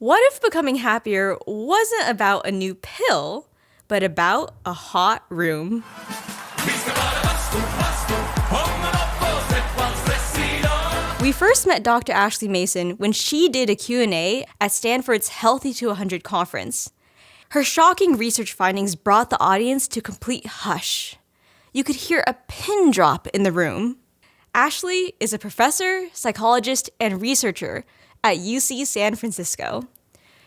What if becoming happier wasn't about a new pill, but about a hot room? We first met Dr. Ashley Mason when she did a Q&A at Stanford's Healthy to 100 conference. Her shocking research findings brought the audience to complete hush. You could hear a pin drop in the room. Ashley is a professor, psychologist, and researcher at UC San Francisco.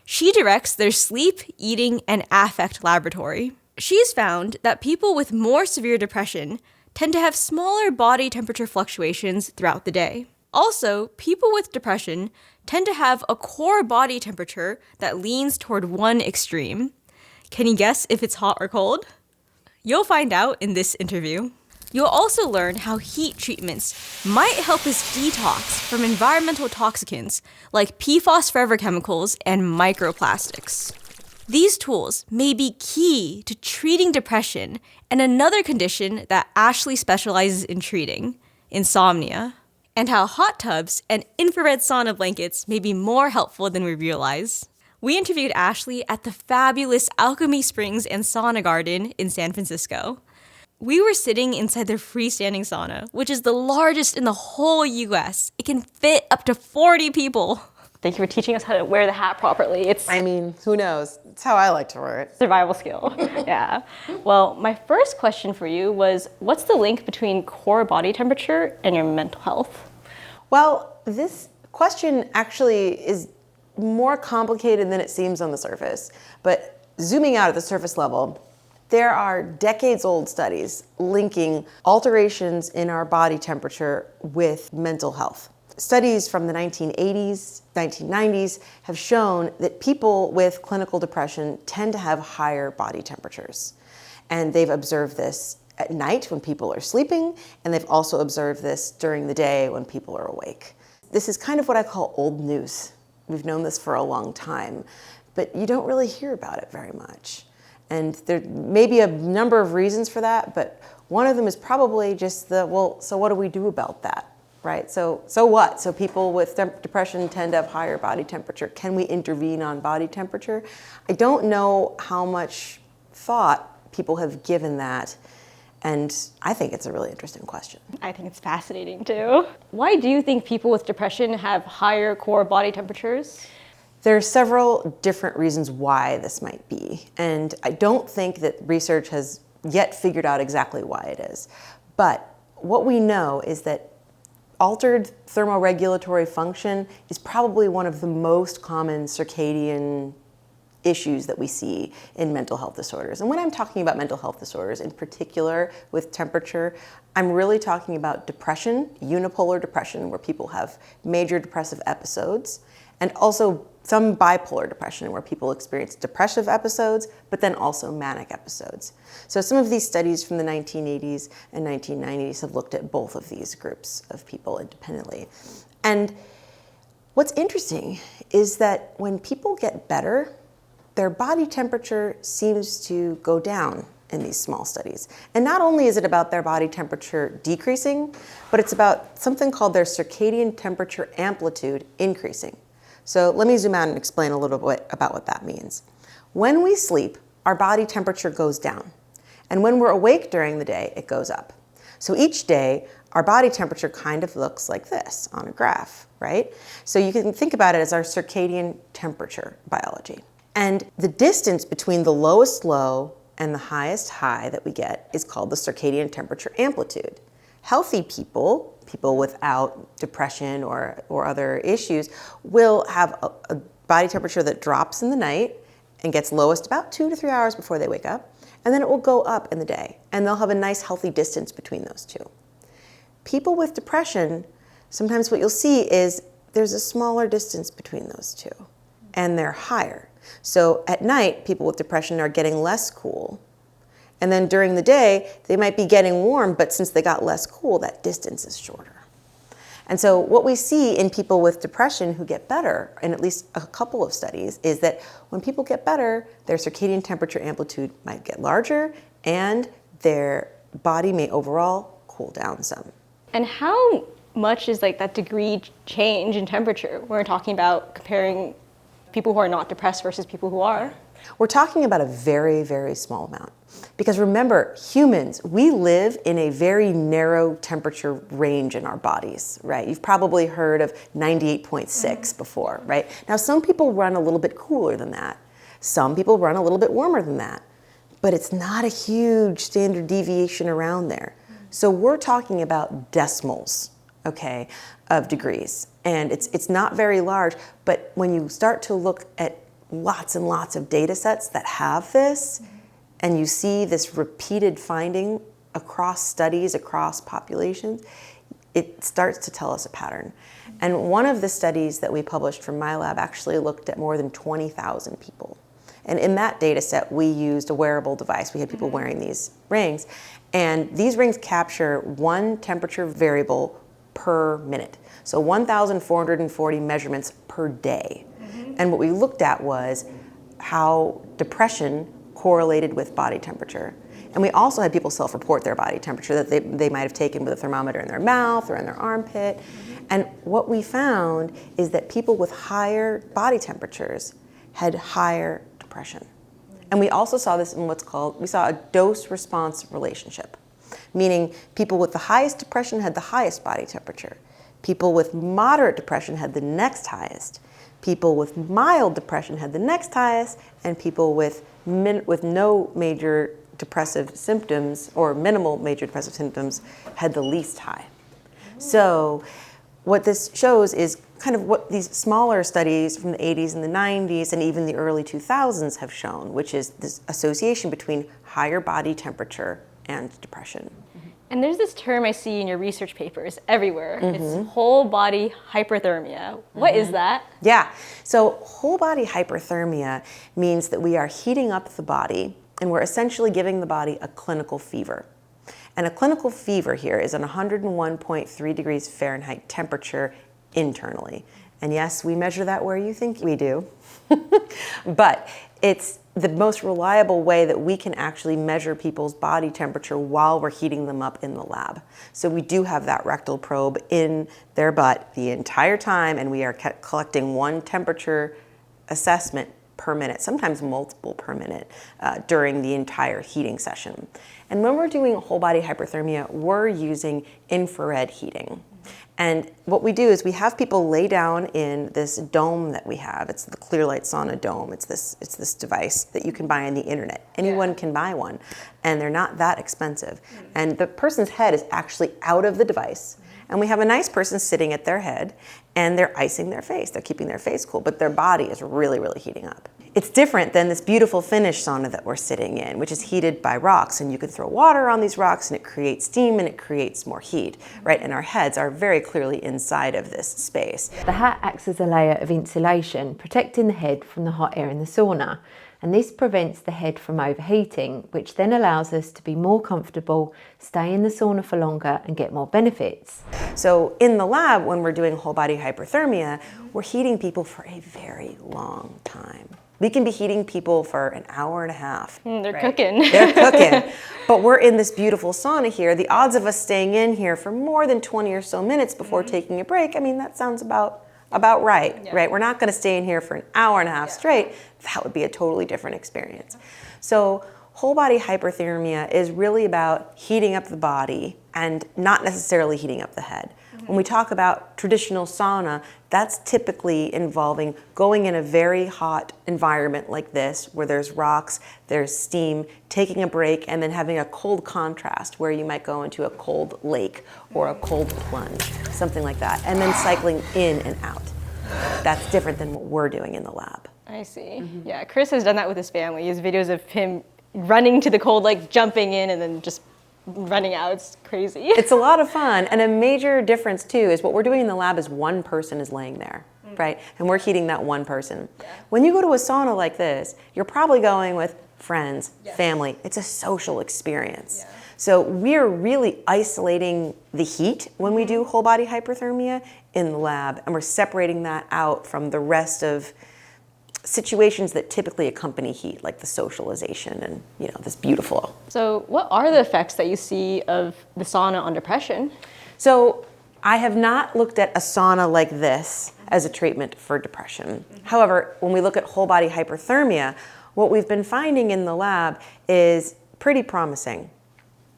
She directs their sleep, eating, and affect laboratory. She's found that people with more severe depression tend to have smaller body temperature fluctuations throughout the day. Also, people with depression tend to have a core body temperature that leans toward one extreme. Can you guess if it's hot or cold? You'll find out in this interview. You'll also learn how heat treatments might help us detox from environmental toxicants like PFAS forever chemicals and microplastics. These tools may be key to treating depression and another condition that Ashley specializes in treating, insomnia, and how hot tubs and infrared sauna blankets may be more helpful than we realize. We interviewed Ashley at the fabulous Alchemy Springs and Sauna Garden in San Francisco. We were sitting inside their freestanding sauna, which is the largest in the whole US. It can fit up to 40 people. Thank you for teaching us how to wear the hat properly. Who knows? It's how I like to wear it. Survival skill. Yeah. Well, my first question for you was, what's the link between core body temperature and your mental health? Well, this question actually is more complicated than it seems on the surface. But zooming out at the surface level, there are decades-old studies linking alterations in our body temperature with mental health. Studies from the 1980s, 1990s have shown that people with clinical depression tend to have higher body temperatures. And they've observed this at night when people are sleeping, and they've also observed this during the day when people are awake. This is kind of what I call old news. We've known this for a long time, but you don't really hear about it very much. And there may be a number of reasons for that, but one of them is probably just so what do we do about that, right? So what? So people with depression tend to have higher body temperature. Can we intervene on body temperature? I don't know how much thought people have given that, and I think it's a really interesting question. I think it's fascinating too. Why do you think people with depression have higher core body temperatures? There are several different reasons why this might be, and I don't think that research has yet figured out exactly why it is. But what we know is that altered thermoregulatory function is probably one of the most common circadian issues that we see in mental health disorders. And when I'm talking about mental health disorders, in particular with temperature, I'm really talking about depression, unipolar depression, where people have major depressive episodes, and also some bipolar depression where people experience depressive episodes, but then also manic episodes. So some of these studies from the 1980s and 1990s have looked at both of these groups of people independently. And what's interesting is that when people get better, their body temperature seems to go down in these small studies. And not only is it about their body temperature decreasing, but it's about something called their circadian temperature amplitude increasing. So let me zoom out and explain a little bit about what that means. When we sleep, our body temperature goes down. And when we're awake during the day, it goes up. So each day, our body temperature kind of looks like this on a graph, right? So you can think about it as our circadian temperature biology. And the distance between the lowest low and the highest high that we get is called the circadian temperature amplitude. Healthy people without depression or other issues will have a body temperature that drops in the night and gets lowest about 2 to 3 hours before they wake up, and then it will go up in the day, and they'll have a nice healthy distance between those two. People with depression, sometimes what you'll see is there's a smaller distance between those two, and they're higher. So at night, people with depression are getting less cool. And then during the day, they might be getting warm, but since they got less cool, that distance is shorter. And so what we see in people with depression who get better, in at least a couple of studies, is that when people get better, their circadian temperature amplitude might get larger and their body may overall cool down some. And how much is that degree change in temperature? We're talking about comparing people who are not depressed versus people who are? We're talking about a very, very small amount. Because remember, humans, we live in a very narrow temperature range in our bodies, right? You've probably heard of 98.6 before, right? Now, some people run a little bit cooler than that. Some people run a little bit warmer than that. But it's not a huge standard deviation around there. So we're talking about decimals, okay, of degrees. And it's not very large, but when you start to look at lots and lots of data sets that have this, and you see this repeated finding across studies, across populations, it starts to tell us a pattern. And one of the studies that we published from my lab actually looked at more than 20,000 people. And in that data set, we used a wearable device. We had people wearing these rings. And these rings capture one temperature variable per minute. So 1,440 measurements per day. And what we looked at was how depression correlated with body temperature. And we also had people self-report their body temperature that they might have taken with a thermometer in their mouth or in their armpit. And what we found is that people with higher body temperatures had higher depression. And we also saw this in we saw a dose-response relationship, meaning people with the highest depression had the highest body temperature. People with moderate depression had the next highest. People with mild depression had the next highest, and people with no major depressive symptoms or minimal major depressive symptoms had the least high. So what this shows is kind of what these smaller studies from the 80s and the 90s and even the early 2000s have shown, which is this association between higher body temperature and depression. And there's this term I see in your research papers everywhere. It's whole body hyperthermia. What is that? Yeah, so whole body hyperthermia means that we are heating up the body and we're essentially giving the body a clinical fever. And a clinical fever here is an 101.3 degrees Fahrenheit temperature internally. And yes, we measure that where you think we do, but it's the most reliable way that we can actually measure people's body temperature while we're heating them up in the lab. So we do have that rectal probe in their butt the entire time, and we are collecting one temperature assessment per minute, sometimes multiple per minute, during the entire heating session. And when we're doing whole body hyperthermia, we're using infrared heating. And what we do is we have people lay down in this dome that we have. It's the Clearlight Sauna dome. It's this device that you can buy on the internet. Anyone can buy one, and they're not that expensive. And the person's head is actually out of the device. And we have a nice person sitting at their head, and they're icing their face. They're keeping their face cool, but their body is really, really heating up. It's different than this beautiful Finnish sauna that we're sitting in, which is heated by rocks, and you can throw water on these rocks and it creates steam and it creates more heat, right? And our heads are very clearly inside of this space. The hat acts as a layer of insulation, protecting the head from the hot air in the sauna. And this prevents the head from overheating, which then allows us to be more comfortable, stay in the sauna for longer and get more benefits. So in the lab, when we're doing whole body hyperthermia, we're heating people for a very long time. We can be heating people for an hour and a half. They're cooking. They're cooking. But we're in this beautiful sauna here. The odds of us staying in here for more than 20 or so minutes before taking a break, I mean, that sounds about right, right? We're not going to stay in here for an hour and a half straight. That would be a totally different experience. So whole body hyperthermia is really about heating up the body and not necessarily heating up the head. When we talk about traditional sauna, that's typically involving going in a very hot environment like this, where there's rocks, there's steam, taking a break, and then having a cold contrast where you might go into a cold lake or a cold plunge, something like that, and then cycling in and out. That's different than what we're doing in the lab. I see. Yeah, Chris has done that with his family. He has videos of him running to the cold lake, jumping in, and then just running out. It's crazy. It's a lot of fun. And a major difference too is what we're doing in the lab is one person is laying there, right? And we're heating that one person. When you go to a sauna like this, you're probably going with friends, family. It's a social experience. So we're really isolating the heat when we do whole body hyperthermia in the lab, and we're separating that out from the rest of situations that typically accompany heat, like the socialization and, you know, this beautiful. So what are the effects that you see of the sauna on depression? So I have not looked at a sauna like this as a treatment for depression. However, when we look at whole body hyperthermia, what we've been finding in the lab is pretty promising.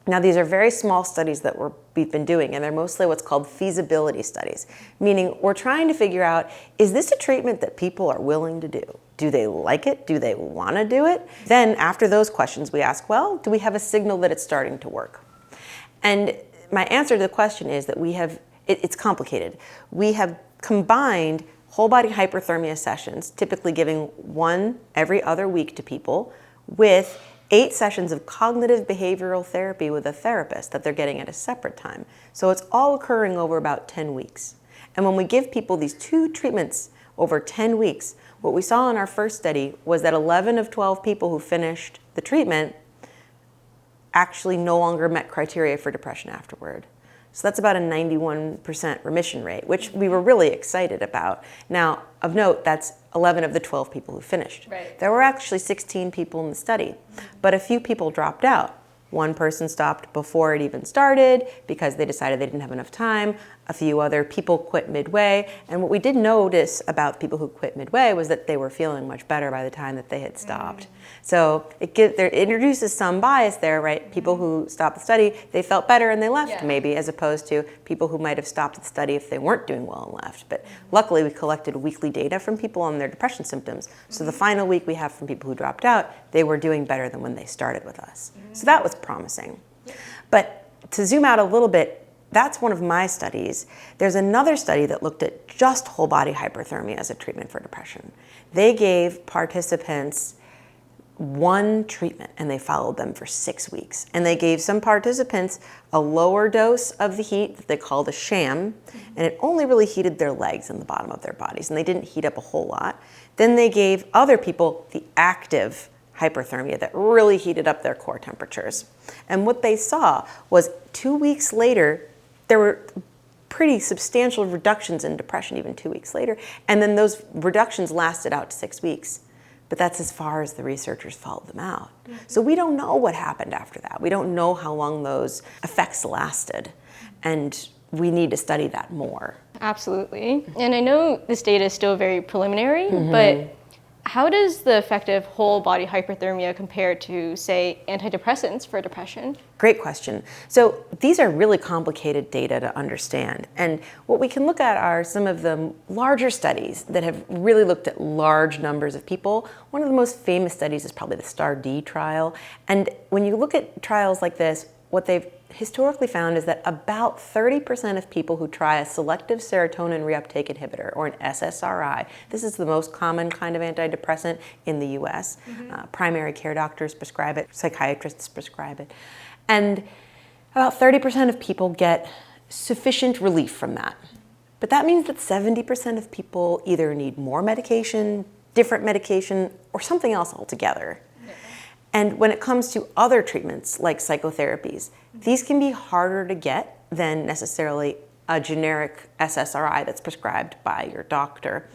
Now, these are very small studies that we've been doing, and they're mostly what's called feasibility studies, meaning we're trying to figure out, is this a treatment that people are willing to do? Do they like it? Do they want to do it? Then after those questions, we ask, well, do we have a signal that it's starting to work? And my answer to the question is that it's complicated. We have combined whole body hyperthermia sessions, typically giving one every other week to people, with 8 sessions of cognitive behavioral therapy with a therapist that they're getting at a separate time. So it's all occurring over about 10 weeks. And when we give people these 2 treatments over 10 weeks, what we saw in our first study was that 11 of 12 people who finished the treatment actually no longer met criteria for depression afterward. So that's about a 91% remission rate, which we were really excited about. Now, of note, that's 11 of the 12 people who finished. Right. There were actually 16 people in the study, but a few people dropped out. One person stopped before it even started because they decided they didn't have enough time. A few other people quit midway. And what we did notice about people who quit midway was that they were feeling much better by the time that they had stopped. So it introduces some bias there, right? People who stopped the study, they felt better and they left maybe, as opposed to people who might have stopped the study if they weren't doing well and left. But luckily we collected weekly data from people on their depression symptoms. So the final week we have from people who dropped out, they were doing better than when they started with us. So that was promising. But to zoom out a little bit, that's one of my studies. There's another study that looked at just whole body hyperthermia as a treatment for depression. They gave participants one treatment and they followed them for 6 weeks. And they gave some participants a lower dose of the heat that they called a sham, and it only really heated their legs and the bottom of their bodies, and they didn't heat up a whole lot. Then they gave other people the active hyperthermia that really heated up their core temperatures. And what they saw was 2 weeks later, there were pretty substantial reductions in depression even 2 weeks later. And then those reductions lasted out to 6 weeks. But that's as far as the researchers followed them out. So we don't know what happened after that. We don't know how long those effects lasted. And we need to study that more. Absolutely. And I know this data is still very preliminary, but how does the effect of whole body hyperthermia compare to, say, antidepressants for depression? Great question. So these are really complicated data to understand. And what we can look at are some of the larger studies that have really looked at large numbers of people. One of the most famous studies is probably the STAR-D trial. And when you look at trials like this, what they've historically found is that about 30% of people who try a selective serotonin reuptake inhibitor, or an SSRI, this is the most common kind of antidepressant in the US. Primary care doctors prescribe it, psychiatrists prescribe it. And about 30% of people get sufficient relief from that. But that means that 70% of people either need more medication, different medication, or something else altogether. And when it comes to other treatments like psychotherapies, these can be harder to get than necessarily a generic SSRI that's prescribed by your doctor.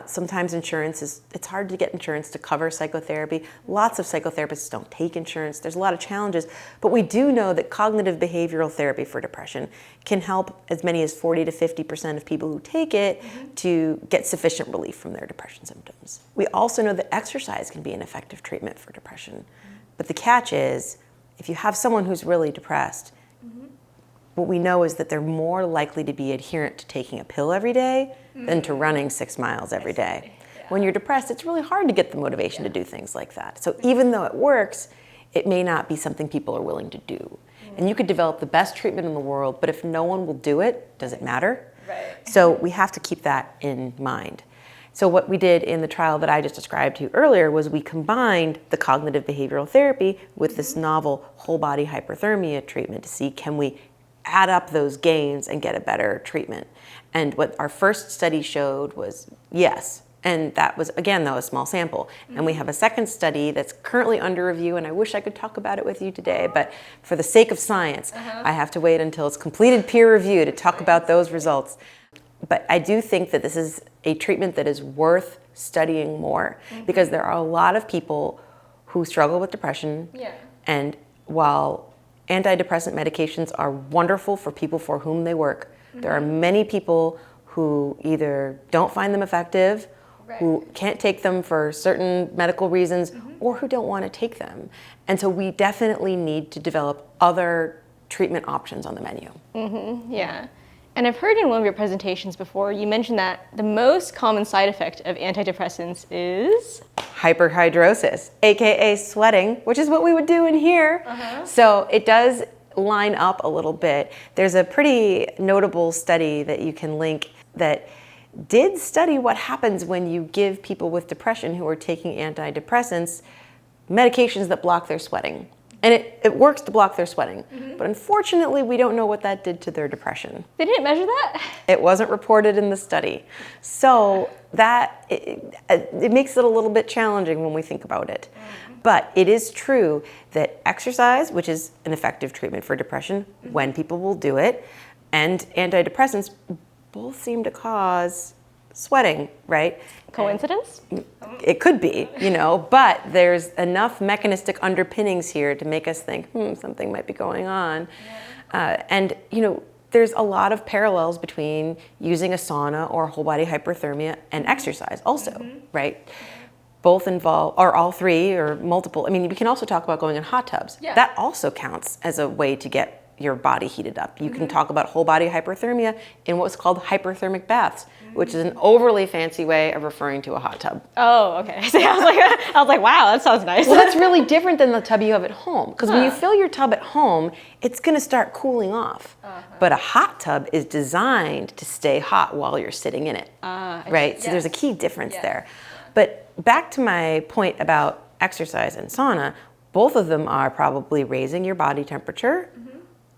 Sometimes it's hard to get insurance to cover psychotherapy. Lots of psychotherapists don't take insurance. There's a lot of challenges, but we do know that cognitive behavioral therapy for depression can help as many as 40 to 50% of people who take it to get sufficient relief from their depression symptoms. We also know that exercise can be an effective treatment for depression. But the catch is, if you have someone who's really depressed, what we know is that they're more likely to be adherent to taking a pill every day than to running 6 miles every day. When you're depressed, it's really hard to get the motivation to do things like that. So even though it works, it may not be something people are willing to do. And you could develop the best treatment in the world, but if no one will do it, does it matter? So we have to keep that in mind. So what we did in the trial that I just described to you earlier was we combined the cognitive behavioral therapy with this novel whole body hyperthermia treatment to see, can we add up those gains and get a better treatment. And what our first study showed was yes. And that was, again, though, a small sample. And we have a second study that's currently under review, and I wish I could talk about it with you today, but for the sake of science, I have to wait until it's completed peer review to talk about those results. But I do think that this is a treatment that is worth studying more, because there are a lot of people who struggle with depression. And while antidepressant medications are wonderful for people for whom they work, there are many people who either don't find them effective, who can't take them for certain medical reasons, or who don't want to take them. And so we definitely need to develop other treatment options on the menu. Yeah. And I've heard in one of your presentations before, you mentioned that the most common side effect of antidepressants is Hyperhidrosis, AKA sweating, which is what we would do in here. So it does line up a little bit. There's a pretty notable study that you can link that did study what happens when you give people with depression who are taking antidepressants medications that block their sweating. And it works to block their sweating. But unfortunately, we don't know what that did to their depression. They didn't measure that? It wasn't reported in the study. So that, it makes it a little bit challenging when we think about it. But it is true that exercise, which is an effective treatment for depression, when people will do it, and antidepressants both seem to cause sweating, right? Coincidence? It could be, but there's enough mechanistic underpinnings here to make us think, something might be going on. And there's a lot of parallels between using a sauna or whole body hyperthermia and exercise also, right? Both involve, or all three, or multiple. I mean, we can also talk about going in hot tubs. That also counts as a way to get your body heated up. You can talk about whole body hyperthermia in what's called hyperthermic baths, which is an overly fancy way of referring to a hot tub. Oh, okay. So I was like, wow, that sounds nice. Well, that's really different than the tub you have at home. Because when you fill your tub at home, it's gonna start cooling off. But a hot tub is designed to stay hot while you're sitting in it, right? So there's a key difference there. But back to my point about exercise and sauna, both of them are probably raising your body temperature,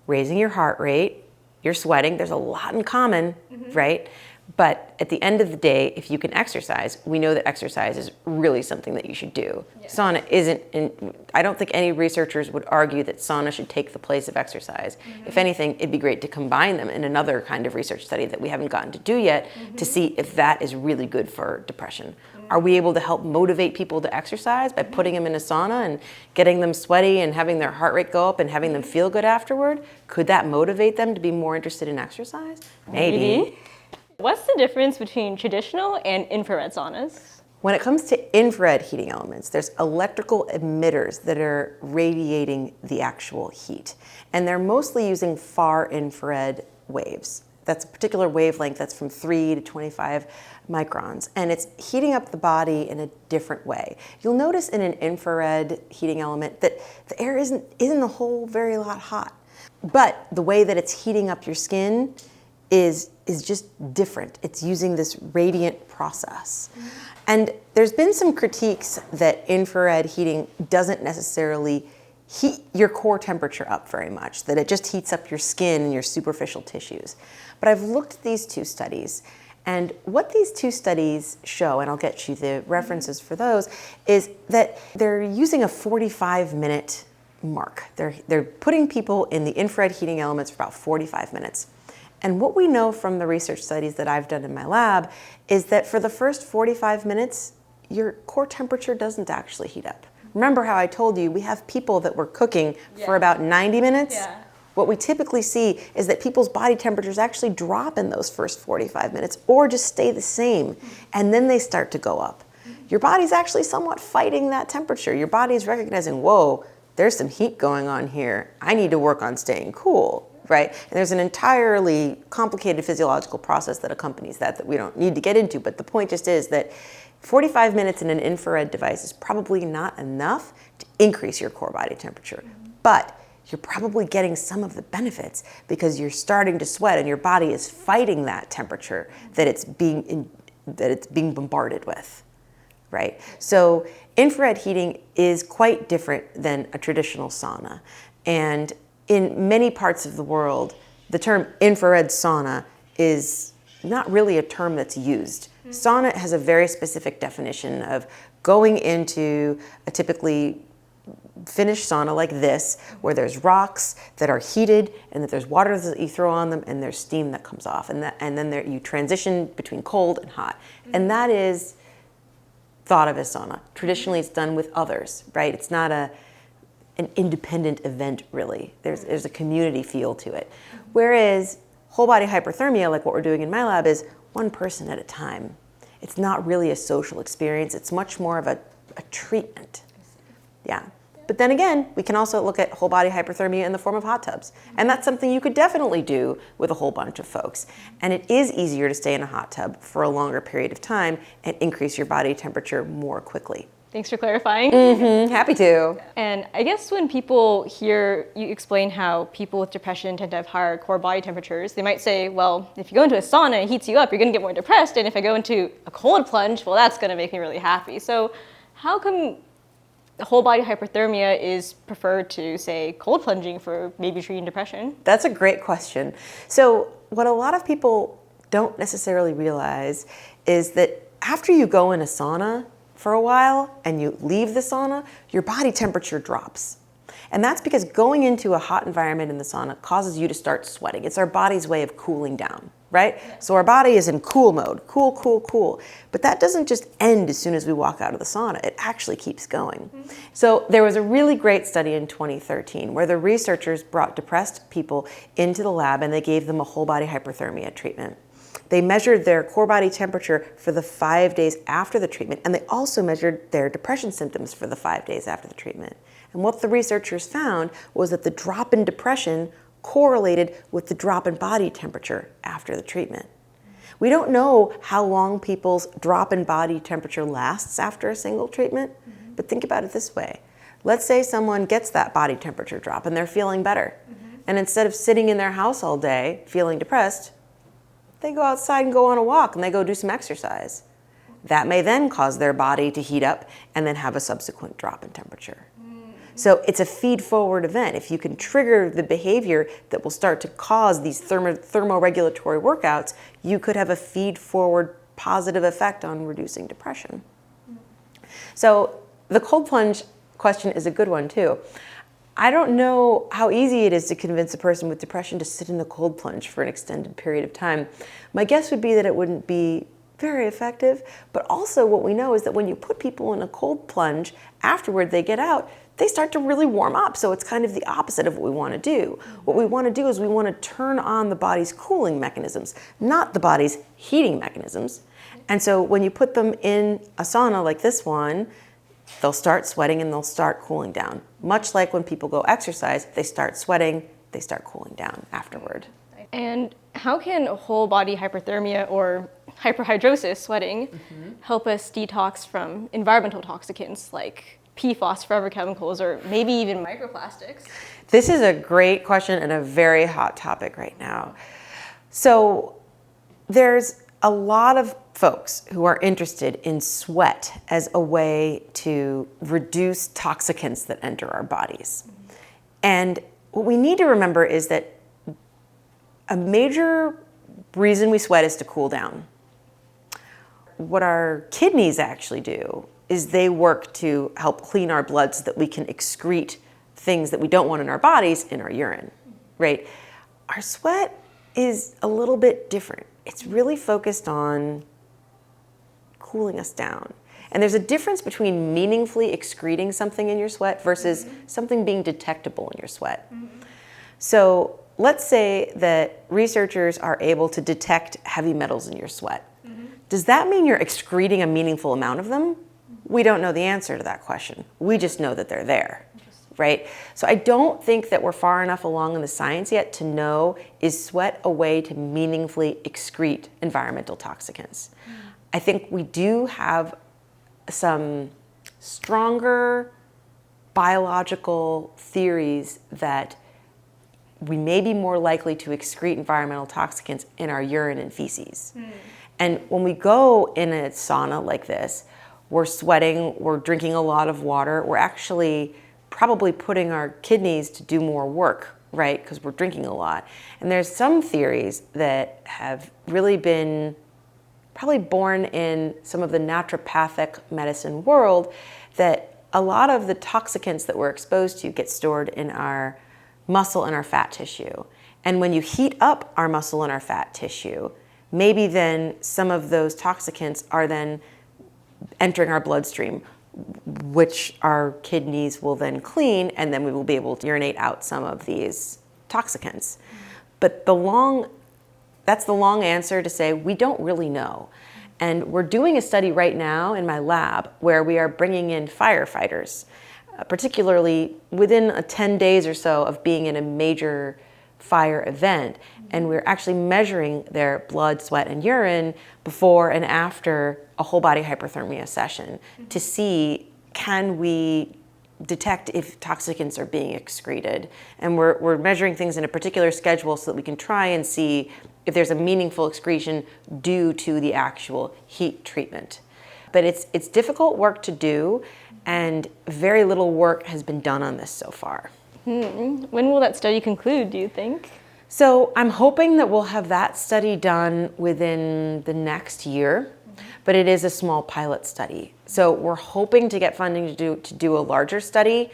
raising your heart rate, you're sweating. There's a lot in common, right? But at the end of the day, if you can exercise, we know that exercise is really something that you should do. Sauna isn't, I don't think any researchers would argue that sauna should take the place of exercise. If anything, it'd be great to combine them in another kind of research study that we haven't gotten to do yet to see if that is really good for depression. Are we able to help motivate people to exercise by putting them in a sauna and getting them sweaty and having their heart rate go up and having them feel good afterward? Could that motivate them to be more interested in exercise? Maybe. What's the difference between traditional and infrared saunas? When it comes to infrared heating elements, there's electrical emitters that are radiating the actual heat. And they're mostly using far infrared waves. That's a particular wavelength that's from 3 to 25 microns, and it's heating up the body in a different way. You'll notice in an infrared heating element that the air isn't a whole very lot hot, but the way that it's heating up your skin is just different. It's using this radiant process. And there's been some critiques that infrared heating doesn't necessarily heat your core temperature up very much, that it just heats up your skin and your superficial tissues. But I've looked at these two studies, and what these two studies show, and I'll get you the references for those, is that they're using a 45-minute mark. They're putting people in the infrared heating elements for about 45 minutes. And what we know from the research studies that I've done in my lab is that for the first 45 minutes, your core temperature doesn't actually heat up. Remember how I told you we have people that were cooking for about 90 minutes? What we typically see is that people's body temperatures actually drop in those first 45 minutes or just stay the same, and then they start to go up. Your body's actually somewhat fighting that temperature. Your body's recognizing, whoa, there's some heat going on here. I need to work on staying cool, right? And there's an entirely complicated physiological process that accompanies that we don't need to get into, but the point just is that 45 minutes in an infrared device is probably not enough to increase your core body temperature. But you're probably getting some of the benefits because you're starting to sweat and your body is fighting that temperature that it's being bombarded with, right? So infrared heating is quite different than a traditional sauna. And in many parts of the world, the term infrared sauna is not really a term that's used. Sauna has a very specific definition of going into a typically finished sauna like this, where there's rocks that are heated and that there's water that you throw on them and there's steam that comes off, and then you transition between cold and hot. And that is thought of as sauna. Traditionally, it's done with others, right? It's not an independent event, really. There's a community feel to it. Whereas whole body hyperthermia, like what we're doing in my lab, is one person at a time. It's not really a social experience. It's much more of a treatment. Yeah. But then again, we can also look at whole body hyperthermia in the form of hot tubs. And that's something you could definitely do with a whole bunch of folks. And it is easier to stay in a hot tub for a longer period of time and increase your body temperature more quickly. Thanks for clarifying. Happy to. And I guess when people hear you explain how people with depression tend to have higher core body temperatures, they might say, well, if you go into a sauna, it heats you up, you're going to get more depressed. And if I go into a cold plunge, well, that's going to make me really happy. So how come whole body hyperthermia is preferred to, say, cold plunging for maybe treating depression? That's a great question. So what a lot of people don't necessarily realize is that after you go in a sauna for a while and you leave the sauna, your body temperature drops. And that's because going into a hot environment in the sauna causes you to start sweating. It's our body's way of cooling down, right? So our body is in cool mode, cool, cool, cool. But that doesn't just end as soon as we walk out of the sauna. It actually keeps going. So there was a really great study in 2013 where the researchers brought depressed people into the lab and they gave them a whole body hyperthermia treatment. They measured their core body temperature for the 5 days after the treatment, and they also measured their depression symptoms for the 5 days after the treatment. And what the researchers found was that the drop in depression correlated with the drop in body temperature after the treatment. We don't know how long people's drop in body temperature lasts after a single treatment, but think about it this way. Let's say someone gets that body temperature drop and they're feeling better. And instead of sitting in their house all day feeling depressed, they go outside and go on a walk and they go do some exercise. That may then cause their body to heat up and then have a subsequent drop in temperature. So it's a feed-forward event. If you can trigger the behavior that will start to cause these thermoregulatory workouts, you could have a feed-forward positive effect on reducing depression. So the cold plunge question is a good one too. I don't know how easy it is to convince a person with depression to sit in the cold plunge for an extended period of time. My guess would be that it wouldn't be very effective, but also what we know is that when you put people in a cold plunge, afterward they get out, they start to really warm up. So it's kind of the opposite of what we want to do. What we want to do is we want to turn on the body's cooling mechanisms, not the body's heating mechanisms. And so when you put them in a sauna like this one, they'll start sweating and they'll start cooling down. Much like when people go exercise, they start sweating, they start cooling down afterward. And how can whole body hyperthermia or hyperhidrosis, sweating, help us detox from environmental toxicants like PFAS, forever chemicals, or maybe even microplastics? This is a great question and a very hot topic right now. So there's a lot of folks who are interested in sweat as a way to reduce toxicants that enter our bodies. And what we need to remember is that a major reason we sweat is to cool down. What our kidneys actually do is they work to help clean our blood so that we can excrete things that we don't want in our bodies in our urine, right? Our sweat is a little bit different. It's really focused on cooling us down. And there's a difference between meaningfully excreting something in your sweat versus something being detectable in your sweat. So let's say that researchers are able to detect heavy metals in your sweat. Does that mean you're excreting a meaningful amount of them? We don't know the answer to that question. We just know that they're there, right? So I don't think that we're far enough along in the science yet to know, is sweat a way to meaningfully excrete environmental toxicants? I think we do have some stronger biological theories that we may be more likely to excrete environmental toxicants in our urine and feces. And when we go in a sauna like this, we're sweating, we're drinking a lot of water, we're actually probably putting our kidneys to do more work, right? Because we're drinking a lot. And there's some theories that have really been probably born in some of the naturopathic medicine world that a lot of the toxicants that we're exposed to get stored in our muscle and our fat tissue. And when you heat up our muscle and our fat tissue, maybe then some of those toxicants are then entering our bloodstream, which our kidneys will then clean, and then we will be able to urinate out some of these toxicants. But the long that's the long answer to say we don't really know. And we're doing a study right now in my lab where we are bringing in firefighters, particularly within 10 days or so of being in a major fire event. And we're actually measuring their blood, sweat, and urine before and after a whole body hyperthermia session to see, can we detect if toxicants are being excreted. And we're measuring things in a particular schedule so that we can try and see if there's a meaningful excretion due to the actual heat treatment. But it's difficult work to do, and very little work has been done on this so far. When will that study conclude, do you think? So I'm hoping that we'll have that study done within the next year, but it is a small pilot study. So we're hoping to get funding to do a larger study.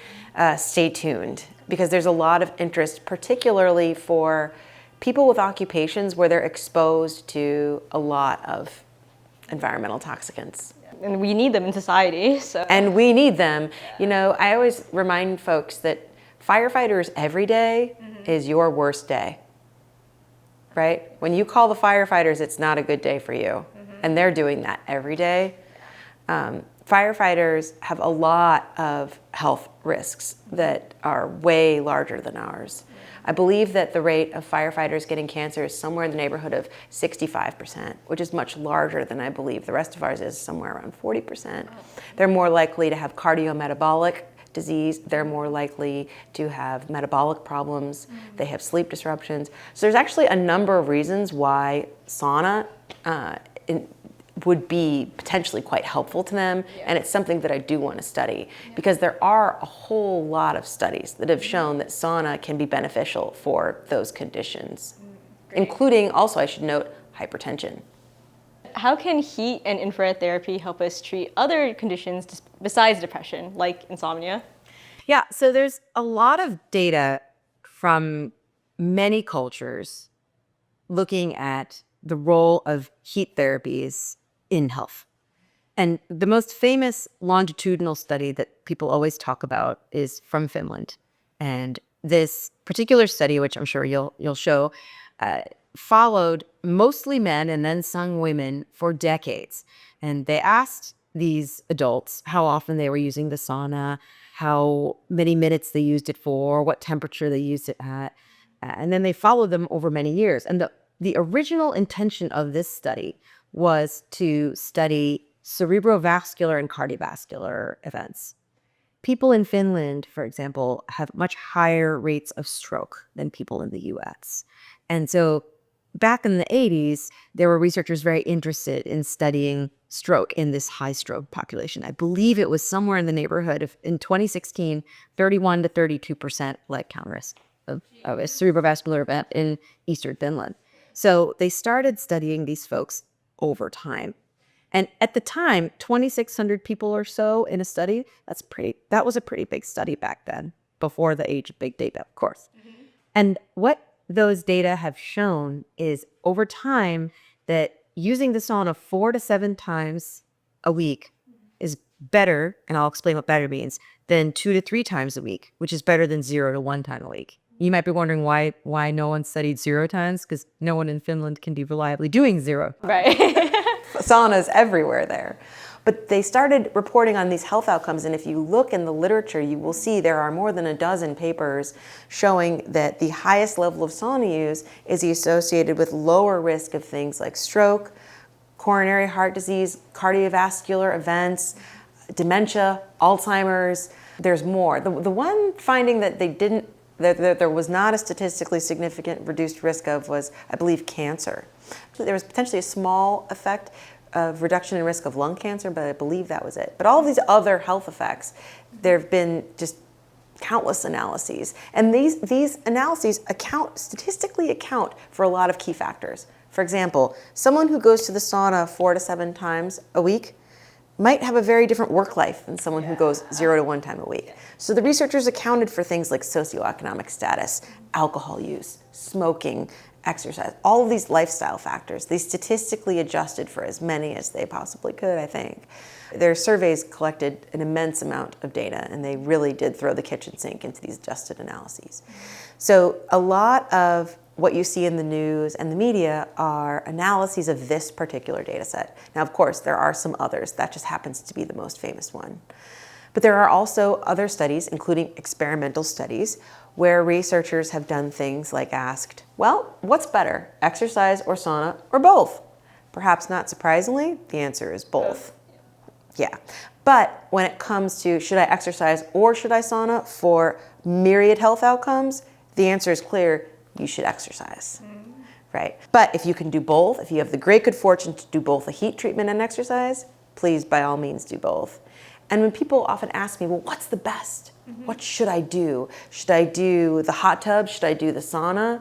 Stay tuned, because there's a lot of interest, particularly for people with occupations where they're exposed to a lot of environmental toxicants. And we need them in society, so. And we need them. You know, I always remind folks that firefighters every day is your worst day, right? When you call the firefighters, it's not a good day for you. And they're doing that every day. Firefighters have a lot of health risks that are way larger than ours. I believe that the rate of firefighters getting cancer is somewhere in the neighborhood of 65%, which is much larger than I believe the rest of ours is, somewhere around 40%. They're more likely to have cardiometabolic disease. They're more likely to have metabolic problems. They have sleep disruptions. So there's actually a number of reasons why sauna would be potentially quite helpful to them, and it's something that I do want to study, because there are a whole lot of studies that have shown that sauna can be beneficial for those conditions, including, also I should note, hypertension. How can heat and infrared therapy help us treat other conditions besides depression, like insomnia? Yeah, so there's a lot of data from many cultures looking at the role of heat therapies in health. And the most famous longitudinal study that people always talk about is from Finland. And this particular study, which I'm sure you'll show, followed mostly men and then some women for decades. And they asked these adults how often they were using the sauna, how many minutes they used it for, what temperature they used it at. And then they followed them over many years. And the original intention of this study was to study cerebrovascular and cardiovascular events. People in Finland, for example, have much higher rates of stroke than people in the US. And so back in the 80s, there were researchers very interested in studying stroke in this high stroke population. I believe it was somewhere in the neighborhood of, in 2016, 31 to 32% leg count risk of a cerebrovascular event in Eastern Finland. So they started studying these folks over time. And at the time, 2,600 people or so in a study, that was a pretty big study back then, before the age of big data, of course. And what those data have shown is over time that using the sauna 4 to 7 times a week is better, and I'll explain what better means, than 2 to 3 times a week, which is better than 0 to 1 time a week. You might be wondering why no one studied 0 times, because no one in Finland can be reliably doing 0. Right. Saunas everywhere there. But they started reporting on these health outcomes, and if you look in the literature, you will see there are more than a dozen papers showing that the highest level of sauna use is associated with lower risk of things like stroke, coronary heart disease, cardiovascular events, dementia, Alzheimer's. There's more. The one finding that there was not a statistically significant reduced risk of was, I believe, cancer. There was potentially a small effect of reduction in risk of lung cancer, but I believe that was it. But all of these other health effects, there have been just countless analyses. And these analyses statistically account for a lot of key factors. For example, someone who goes to the sauna 4 to 7 times a week might have a very different work life than someone who goes 0 to 1 time a week. So the researchers accounted for things like socioeconomic status, alcohol use, smoking, exercise, all of these lifestyle factors. They statistically adjusted for as many as they possibly could, I think. Their surveys collected an immense amount of data, and they really did throw the kitchen sink into these adjusted analyses. So a lot of what you see in the news and the media are analyses of this particular data set. Now, of course, there are some others. That just happens to be the most famous one. But there are also other studies, including experimental studies, where researchers have done things like asked, well, what's better, exercise or sauna or both? Perhaps not surprisingly, the answer is both. Yeah. But when it comes to should I exercise or should I sauna for myriad health outcomes, the answer is clear, you should exercise. Right? But if you can do both, if you have the great good fortune to do both a heat treatment and exercise, please by all means do both. And when people often ask me, well, what's the best? What should I do? Should I do the hot tub? Should I do the sauna?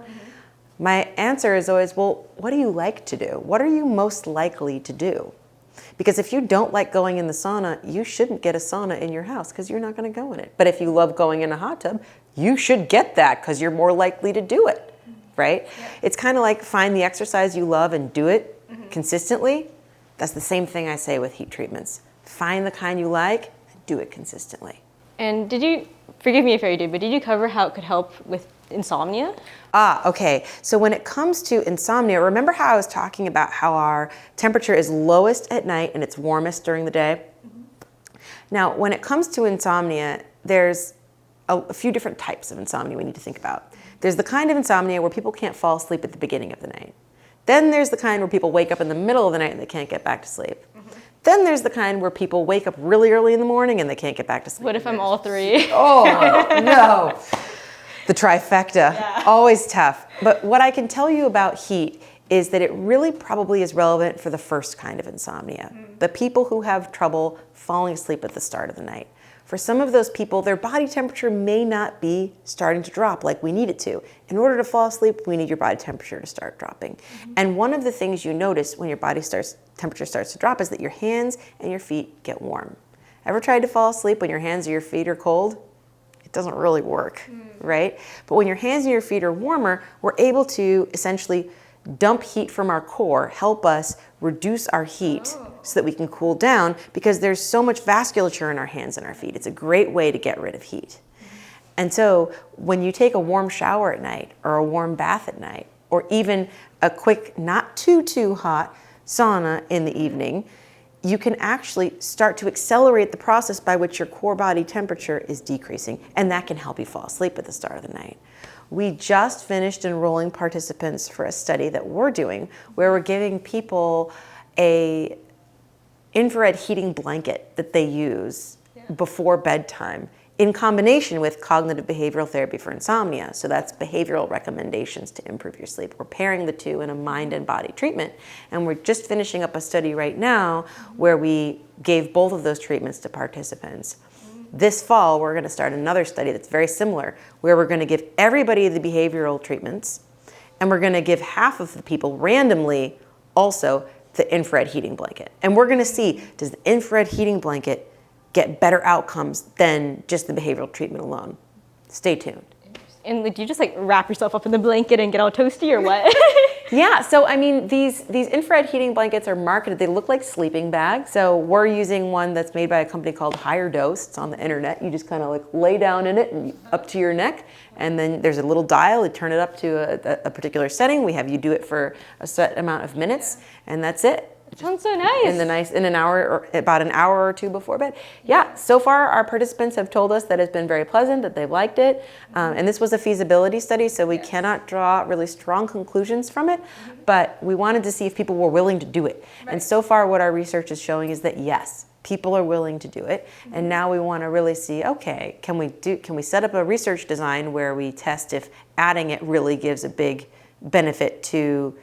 My answer is always, well, what do you like to do? What are you most likely to do? Because if you don't like going in the sauna, you shouldn't get a sauna in your house because you're not going to go in it. But if you love going in a hot tub, you should get that because you're more likely to do it, right? Yeah. It's kind of like find the exercise you love and do it consistently. That's the same thing I say with heat treatments. Find the kind you like and do it consistently. And did you, forgive me if I did, but did you cover how it could help with insomnia? Okay. So when it comes to insomnia, remember how I was talking about how our temperature is lowest at night and it's warmest during the day? Now, when it comes to insomnia, there's a few different types of insomnia we need to think about. There's the kind of insomnia where people can't fall asleep at the beginning of the night. Then there's the kind where people wake up in the middle of the night and they can't get back to sleep. Then there's the kind where people wake up really early in the morning and they can't get back to sleep. What if I'm all three? Oh, no. The trifecta, always tough. But what I can tell you about heat is that it really probably is relevant for the first kind of insomnia, the people who have trouble falling asleep at the start of the night. For some of those people, their body temperature may not be starting to drop like we need it to. In order to fall asleep, we need your body temperature to start dropping. And one of the things you notice when your body temperature starts to drop is that your hands and your feet get warm. Ever tried to fall asleep when your hands or your feet are cold? It doesn't really work, right? But when your hands and your feet are warmer, we're able to essentially dump heat from our core, help us reduce our heat so that we can cool down because there's so much vasculature in our hands and our feet. It's a great way to get rid of heat. And so when you take a warm shower at night or a warm bath at night or even a quick, not too hot sauna in the evening, you can actually start to accelerate the process by which your core body temperature is decreasing, and that can help you fall asleep at the start of the night. We just finished enrolling participants for a study that we're doing where we're giving people a infrared heating blanket that they use before bedtime in combination with cognitive behavioral therapy for insomnia. So that's behavioral recommendations to improve your sleep. We're pairing the two in a mind and body treatment. And we're just finishing up a study right now where we gave both of those treatments to participants. This fall, we're going to start another study that's very similar, where we're going to give everybody the behavioral treatments, and we're going to give half of the people randomly also the infrared heating blanket. And we're going to see, does the infrared heating blanket get better outcomes than just the behavioral treatment alone? Stay tuned. And do you just like wrap yourself up in the blanket and get all toasty or what? Yeah, so I mean, these infrared heating blankets are marketed, they look like sleeping bags. So we're using one that's made by a company called Higher Dose. It's on the internet. You just kind of like lay down in it and up to your neck. And then there's a little dial, you turn it up to a particular setting. We have you do it for a set amount of minutes, and that's it. It sounds so nice. In an hour or about an hour or two before bed. Yeah, so far our participants have told us that it's been very pleasant, that they've liked it. And this was a feasibility study, so we cannot draw really strong conclusions from it, but we wanted to see if people were willing to do it. Right. And so far what our research is showing is that yes, people are willing to do it. And now we want to really see, okay, can we set up a research design where we test if adding it really gives a big benefit to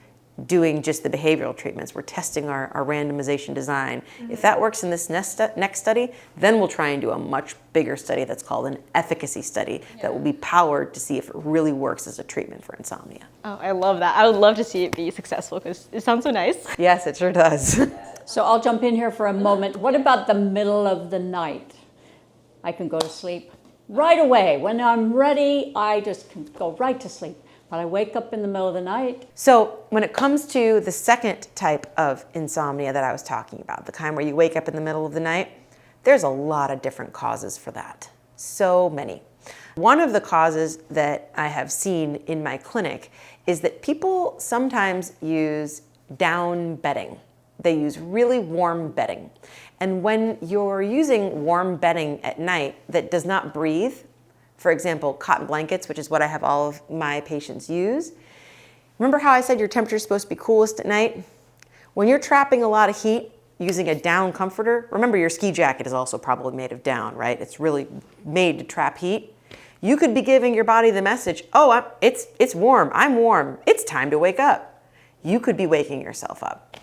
doing just the behavioral treatments. We're testing our randomization design. If that works in this next study, then we'll try and do a much bigger study that's called an efficacy study that will be powered to see if it really works as a treatment for insomnia. Oh, I love that. I would love to see it be successful because it sounds so nice. Yes, it sure does. So I'll jump in here for a moment. What about the middle of the night? I can go to sleep right away. When I'm ready, I just can go right to sleep. But I wake up in the middle of the night. So when it comes to the second type of insomnia that I was talking about, the kind where you wake up in the middle of the night, there's a lot of different causes for that. So many. One of the causes that I have seen in my clinic is that people sometimes use down bedding. They use really warm bedding. And when you're using warm bedding at night that does not breathe, for example, cotton blankets, which is what I have all of my patients use. Remember how I said your temperature is supposed to be coolest at night? When you're trapping a lot of heat using a down comforter, remember your ski jacket is also probably made of down, right? It's really made to trap heat. You could be giving your body the message, oh, it's warm, I'm warm, it's time to wake up. You could be waking yourself up.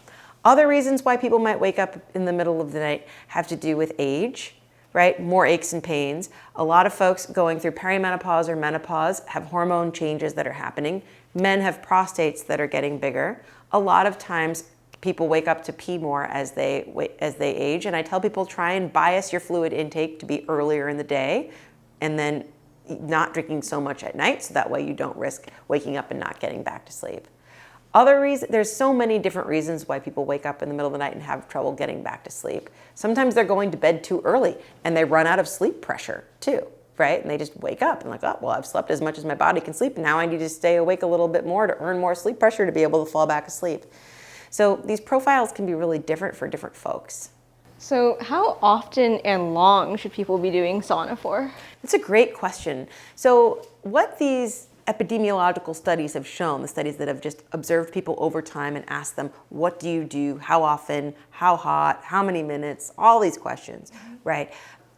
Other reasons why people might wake up in the middle of the night have to do with age, right? More aches and pains. A lot of folks going through perimenopause or menopause have hormone changes that are happening. Men have prostates that are getting bigger. A lot of times people wake up to pee more as they age, and I tell people try and bias your fluid intake to be earlier in the day and then not drinking so much at night, so that way you don't risk waking up and not getting back to sleep. Other reasons, there's so many different reasons why people wake up in the middle of the night and have trouble getting back to sleep. Sometimes they're going to bed too early and they run out of sleep pressure too, right? And they just wake up and like, oh, well, I've slept as much as my body can sleep. Now I need to stay awake a little bit more to earn more sleep pressure to be able to fall back asleep. So these profiles can be really different for different folks. So how often and long should people be doing sauna for? That's a great question. So what these epidemiological studies have shown, the studies that have just observed people over time and asked them, what do you do, how often, how hot, how many minutes, all these questions, right?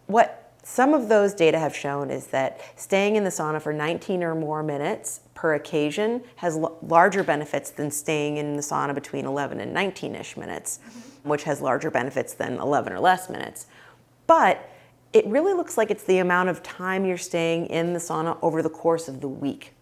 What some of those data have shown is that staying in the sauna for 19 or more minutes per occasion has larger benefits than staying in the sauna between 11 and 19-ish minutes, which has larger benefits than 11 or less minutes. But it really looks like it's the amount of time you're staying in the sauna over the course of the week.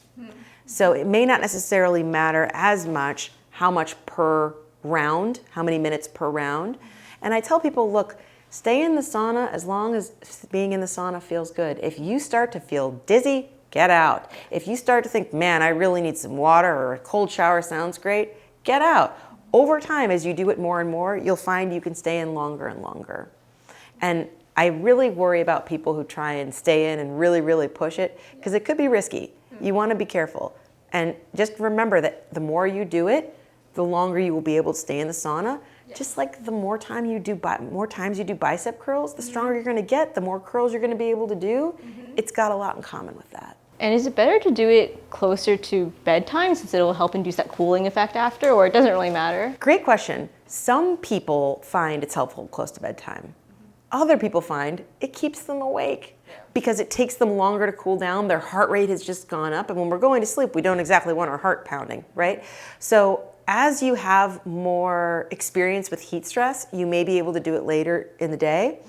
So it may not necessarily matter as much how much per round, how many minutes per round. And I tell people, look, stay in the sauna as long as being in the sauna feels good. If you start to feel dizzy, get out. If you start to think, man, I really need some water or a cold shower sounds great, get out. Over time, as you do it more and more, you'll find you can stay in longer and longer. And I really worry about people who try and stay in and really, really push it, because it could be risky. You want to be careful. And just remember that the more you do it, the longer you will be able to stay in the sauna. Just like the more times you do bicep curls, the stronger you're going to get, the more curls you're going to be able to do. It's got a lot in common with that. And is it better to do it closer to bedtime since it'll help induce that cooling effect after, or it doesn't really matter? Great question. Some people find it's helpful close to bedtime. Other people find it keeps them awake because it takes them longer to cool down. Their heart rate has just gone up. And when we're going to sleep, we don't exactly want our heart pounding, right? So as you have more experience with heat stress, you may be able to do it later in the day.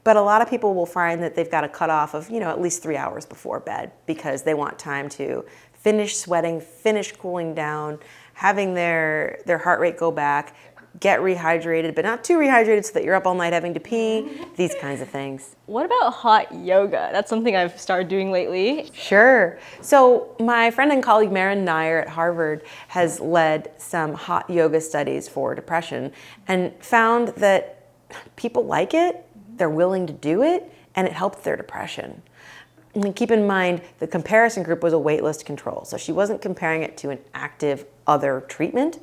But a lot of people will find that they've got a cutoff of, at least 3 hours before bed because they want time to finish sweating, finish cooling down, having their heart rate go back, get rehydrated, but not too rehydrated so that you're up all night having to pee, these kinds of things. What about hot yoga? That's something I've started doing lately. Sure. So my friend and colleague Maren Nair at Harvard has led some hot yoga studies for depression and found that people like it, they're willing to do it, and it helped their depression. And keep in mind, the comparison group was a waitlist control, so she wasn't comparing it to an active other treatment,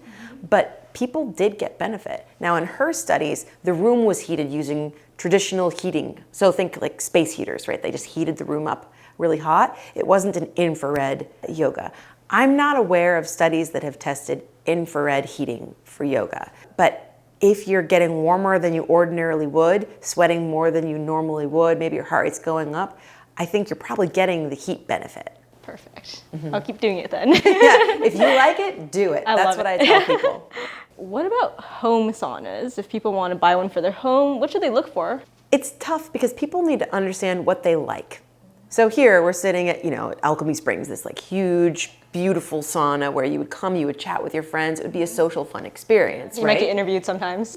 but people did get benefit. Now in her studies, the room was heated using traditional heating. So think like space heaters, right? They just heated the room up really hot. It wasn't an infrared yoga. I'm not aware of studies that have tested infrared heating for yoga, but if you're getting warmer than you ordinarily would, sweating more than you normally would, maybe your heart rate's going up, I think you're probably getting the heat benefit. Perfect. I'll keep doing it then. Yeah, if you like it, do it. That's what I tell people. What about home saunas? If people want to buy one for their home, what should they look for? It's tough because people need to understand what they like. So here we're sitting at, Alchemy Springs, this like huge, beautiful sauna where you would come, you would chat with your friends. It would be a social, fun experience, You right? might get interviewed sometimes.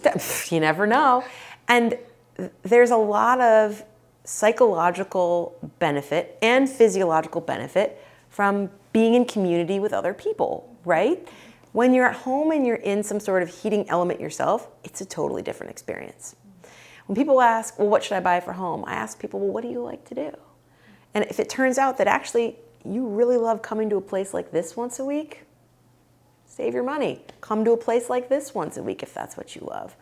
You never know. And there's a lot of psychological benefit and physiological benefit from being in community with other people, right? When you're at home and you're in some sort of heating element yourself, it's a totally different experience. When people ask, well, what should I buy for home? I ask people, well, what do you like to do? And if it turns out that actually you really love coming to a place like this once a week, save your money. Come to a place like this once a week if that's what you love.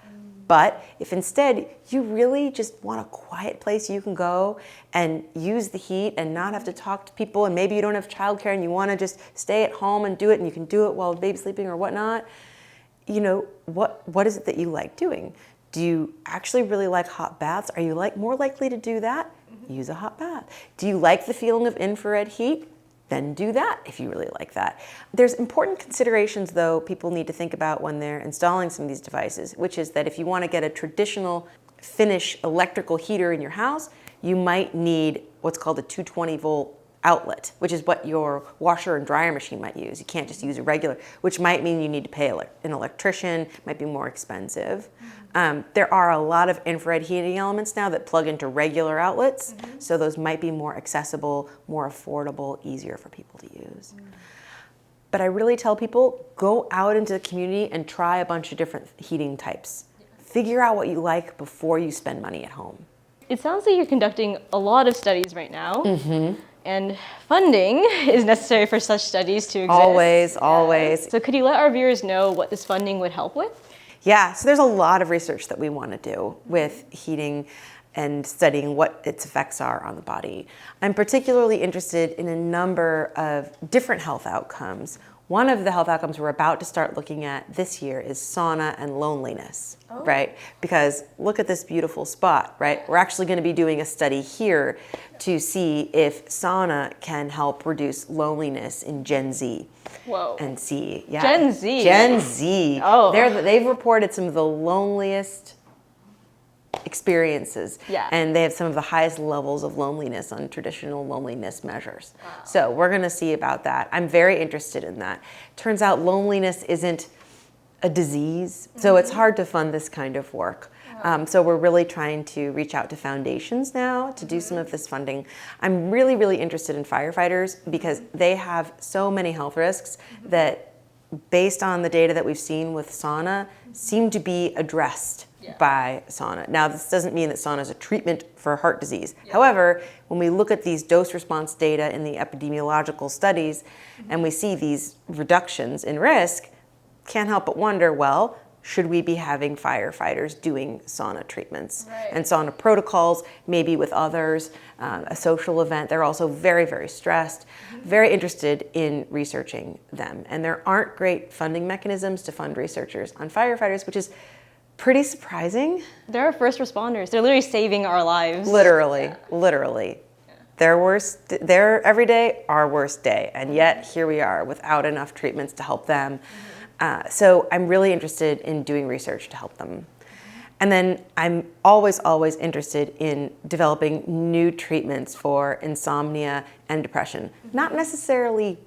But if instead you really just want a quiet place you can go and use the heat and not have to talk to people, and maybe you don't have childcare and you want to just stay at home and do it, and you can do it while the baby's sleeping or whatnot, what is it that you like doing? Do you actually really like hot baths? Are you more likely to do that? Use a hot bath. Do you like the feeling of infrared heat? Then do that if you really like that. There's important considerations, though, people need to think about when they're installing some of these devices, which is that if you want to get a traditional Finnish electrical heater in your house, you might need what's called a 220-volt outlet, which is what your washer and dryer machine might use. You can't just use a regular, which might mean you need to pay an electrician, might be more expensive. There are a lot of infrared heating elements now that plug into regular outlets, so those might be more accessible, more affordable, easier for people to use. But I really tell people, go out into the community and try a bunch of different heating types. Figure out what you like before you spend money at home. It sounds like you're conducting a lot of studies right now. And funding is necessary for such studies to exist. Always. So could you let our viewers know what this funding would help with? Yeah, so there's a lot of research that we want to do with heating and studying what its effects are on the body. I'm particularly interested in a number of different health outcomes. One of the health outcomes we're about to start looking at this year is sauna and loneliness, right? Because look at this beautiful spot, right? We're actually going to be doing a study here to see if sauna can help reduce loneliness in Gen Z. Whoa. And see, yeah. Gen Z? Gen Z. Oh. They've reported some of the loneliest experiences, and they have some of the highest levels of loneliness on traditional loneliness measures. So we're going to see about that. I'm very interested in that. Turns out loneliness isn't a disease, so it's hard to fund this kind of work. So we're really trying to reach out to foundations now to do some of this funding. I'm really, really interested in firefighters because they have so many health risks that, based on the data that we've seen with sauna, seem to be addressed by sauna. Now, this doesn't mean that sauna is a treatment for heart disease. However, when we look at these dose response data in the epidemiological studies and we see these reductions in risk, can't help but wonder, well, should we be having firefighters doing sauna treatments and sauna protocols, maybe with others, a social event? They're also very, very stressed, very interested in researching them. And there aren't great funding mechanisms to fund researchers on firefighters, which is pretty surprising. They're our first responders. They're literally saving our lives. Literally. Their every day, our worst day. And yet here we are without enough treatments to help them. So I'm really interested in doing research to help them. And then I'm always interested in developing new treatments for insomnia and depression. Not necessarily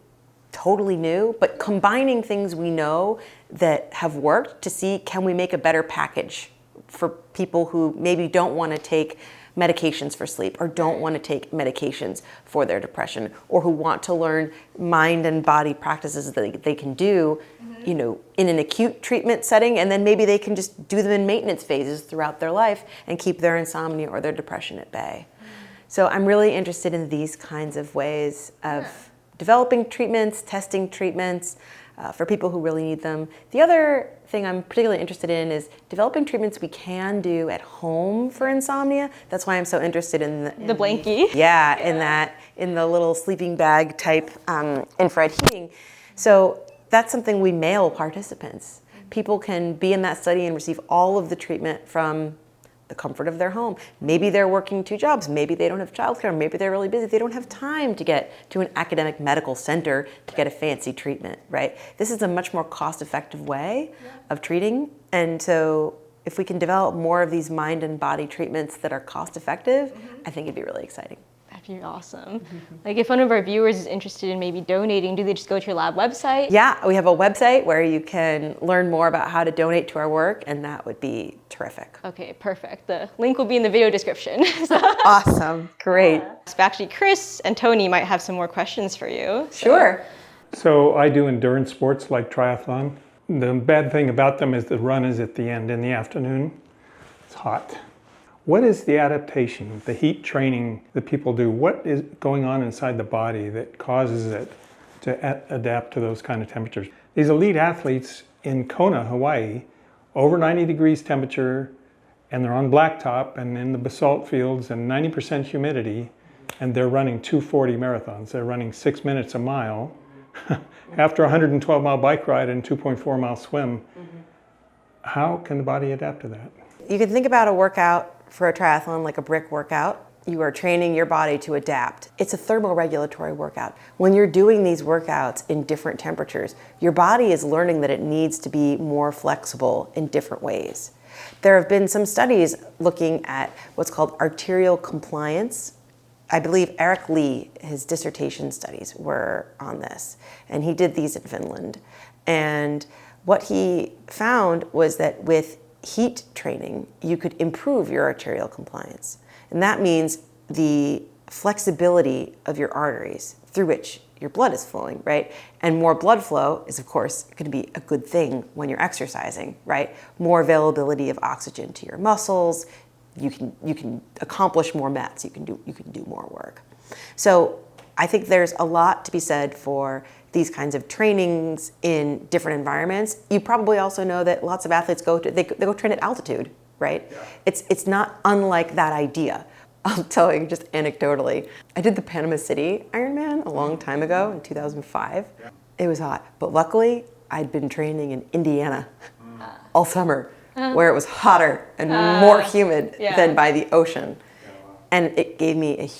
totally new, but combining things we know that have worked to see, can we make a better package for people who maybe don't want to take medications for sleep or don't want to take medications for their depression, or who want to learn mind and body practices that they can do, in an acute treatment setting, and then maybe they can just do them in maintenance phases throughout their life and keep their insomnia or their depression at bay. So I'm really interested in these kinds of ways of developing treatments, testing treatments for people who really need them. The other thing I'm particularly interested in is developing treatments we can do at home for insomnia. That's why I'm so interested in the blankie. In the little sleeping bag type infrared heating. So that's something we mail participants. People can be in that study and receive all of the treatment from the comfort of their home. Maybe they're working 2 jobs. Maybe they don't have childcare. Maybe they're really busy. They don't have time to get to an academic medical center to get a fancy treatment, right? This is a much more cost-effective way of treating. And so if we can develop more of these mind and body treatments that are cost-effective, I think it'd be really exciting. That'd be awesome. Like, if one of our viewers is interested in maybe donating, do they just go to your lab website? Yeah, we have a website where you can learn more about how to donate to our work, and that would be terrific. Okay, perfect. The link will be in the video description. Awesome, great. Actually, Chris and Tony might have some more questions for you. Sure. So I do endurance sports like triathlon. The bad thing about them is the run is at the end in the afternoon. It's hot. What is the adaptation, the heat training that people do? What is going on inside the body that causes it to adapt to those kind of temperatures? These elite athletes in Kona, Hawaii, over 90 degrees temperature, and they're on blacktop and in the basalt fields and 90% humidity, and they're running 240 marathons. They're running 6 minutes a mile after a 112-mile bike ride and 2.4-mile swim. How can the body adapt to that? You can think about a workout for a triathlon like a brick workout. You are training your body to adapt. It's a thermoregulatory workout. When you're doing these workouts in different temperatures, your body is learning that it needs to be more flexible in different ways. There have been some studies looking at what's called arterial compliance. I believe Eric Lee, his dissertation studies were on this, and he did these in Finland. And what he found was that with heat training, you could improve your arterial compliance. And that means the flexibility of your arteries through which your blood is flowing, right? And more blood flow is, of course, going to be a good thing when you're exercising, right? More availability of oxygen to your muscles. You can accomplish more METs. You can do more work. So I think there's a lot to be said for these kinds of trainings in different environments. You probably also know that lots of athletes go train at altitude, right? Yeah. It's not unlike that idea. I'll tell you just anecdotally. I did the Panama City Ironman a long time ago in 2005. Yeah. It was hot, but luckily I'd been training in Indiana all summer, where it was hotter and more humid than by the ocean. Yeah, wow. And it gave me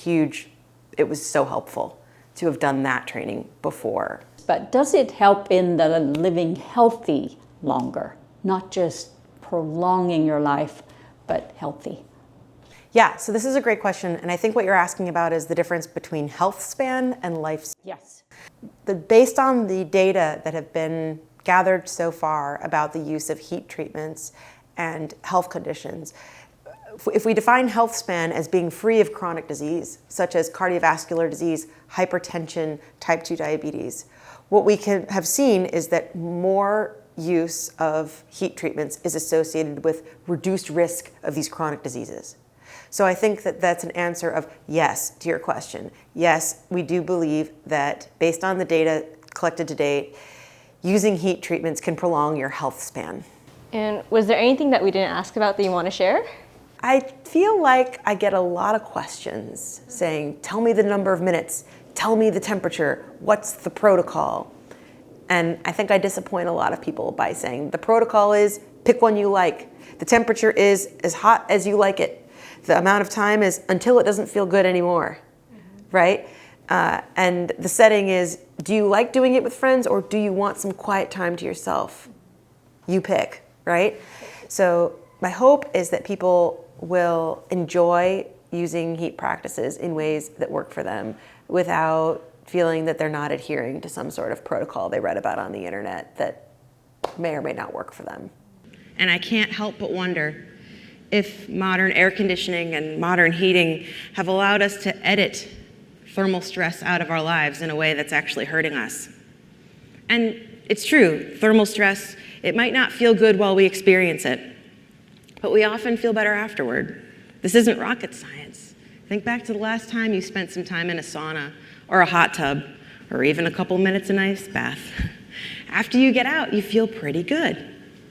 it was so helpful to have done that training before. But does it help in the living healthy longer, not just prolonging your life, but healthy? Yeah, so this is a great question, and I think what you're asking about is the difference between health span and lifespan. Yes. Based on the data that have been gathered so far about the use of heat treatments and health conditions, if we define health span as being free of chronic disease, such as cardiovascular disease, hypertension, type 2 diabetes, what we have seen is that more use of heat treatments is associated with reduced risk of these chronic diseases. So I think that that's an answer of yes to your question. Yes, we do believe that based on the data collected to date, using heat treatments can prolong your health span. And was there anything that we didn't ask about that you want to share? I feel like I get a lot of questions saying, tell me the number of minutes, tell me the temperature, what's the protocol? And I think I disappoint a lot of people by saying the protocol is pick one you like. The temperature is as hot as you like it. The amount of time is until it doesn't feel good anymore, right? And the setting is, do you like doing it with friends or do you want some quiet time to yourself? You pick, right? So my hope is that people will enjoy using heat practices in ways that work for them without feeling that they're not adhering to some sort of protocol they read about on the internet that may or may not work for them. And I can't help but wonder if modern air conditioning and modern heating have allowed us to edit thermal stress out of our lives in a way that's actually hurting us. And it's true, thermal stress, it might not feel good while we experience it, but we often feel better afterward. This isn't rocket science. Think back to the last time you spent some time in a sauna or a hot tub, or even a couple minutes in an ice bath. After you get out, you feel pretty good.